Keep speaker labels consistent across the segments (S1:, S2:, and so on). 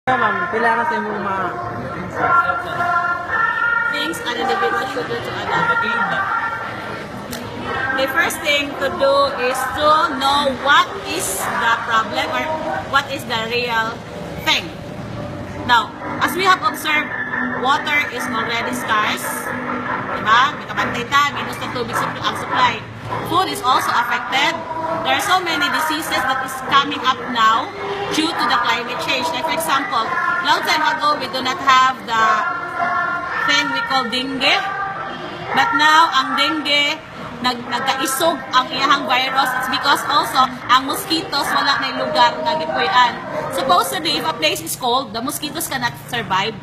S1: Ma'am, kailangan sa imong
S2: things an individual should do to adapt. The first thing to do is to know what is the problem or what is the real thing. Now, as we have observed, water is already scarce. Diba? May kabantay ta, minus na tubig ang supply. Food is also affected. There are so many diseases that is coming up now due to the climate change. Like for example, long time ago, we do not have the thing we call dengue. But now, ang dengue, nagkaisog ang iyahang virus. It's because also, ang mosquitoes wala na lugar na gipuyan. Supposedly, if a place is cold, the mosquitoes cannot survive.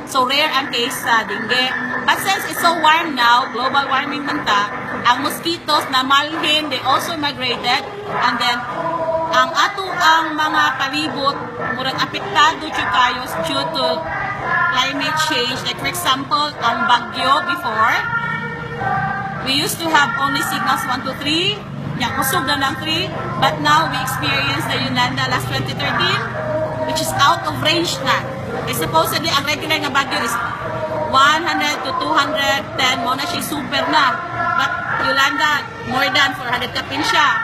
S2: So rare ang case sa dengue. But since it's so warm now, global warming man ta, ang mosquitoes na malhin, they also migrated. And then, ang ato ang mga palibot, murag apektado kayo due to climate change. Like for example, ang bagyo before, we used to have only signals 1 to 3, yung usog na lang 3, but now we experience the Yolanda last 2013, which is out of range na. Supposedly, ang regular na bagyo is 100 to 210, mo na siya super na. But Yolanda, more than 400 kapin siya.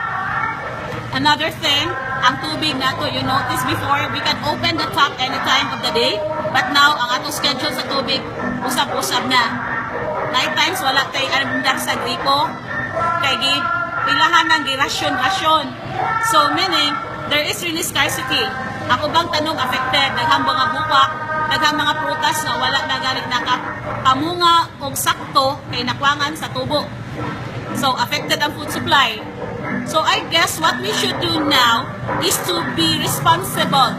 S2: Another thing, ang tubig na to, you notice before, we can open the tap any time of the day, but now, ang atong schedule sa tubig, usab-usab na. Night times, wala tayo andak sa gripo, kay pilahan ng girasyon-rasyon. So, meaning, there is really scarcity. Ako bang tanong affected, naghang mga buwak, naghang mga prutas na wala na galit nakapamunga kung sakto kay nakwangan sa tubo. So, affected ang food supply. So, I guess what we should do now is to be responsible.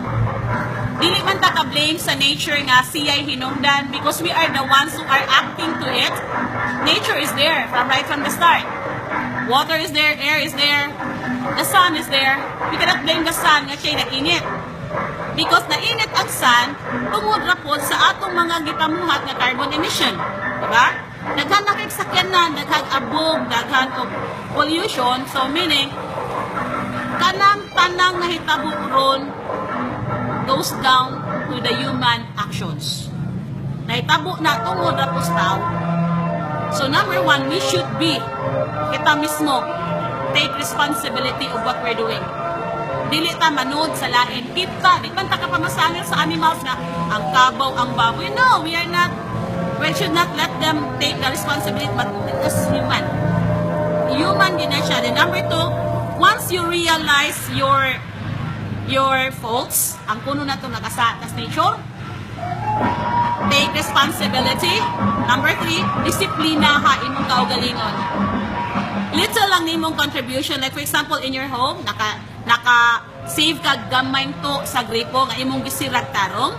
S2: Dili man ta ka-blame sa nature nga siya'y hinungdan because we are the ones who are acting to it. Nature is there from the start. Water is there, air is there, the sun is there. We cannot blame the sun nga siya'y nag-init. Because nainit ang sun, tungod rapod sa atong mga gipamuhat nga carbon emission. Diba? Daghan na kay sakyanan, daghan abog, daghan of pollution. So meaning, kanang tanang nahitabo ron goes down to the human actions. Nahitabo na tungod rapod tao. So number one, we should be, kita mismo, take responsibility of what we're doing. Dili ta manood sa lain. Kita, di man ta kapamasangil sa animals na ang kabaw, ang baboy. No, we are not, we should not let them take the responsibility, but as human. Human din na siya. And number two, once you realize your faults, ang puno na itong nakasatas nature, take responsibility. Number three, disiplina ha imong kaugalingon. Little lang nimong contribution. Like for example, in your home, naka-save ka gamay to sa gripo nga imong gisirag tarong.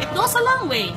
S2: It goes a long way.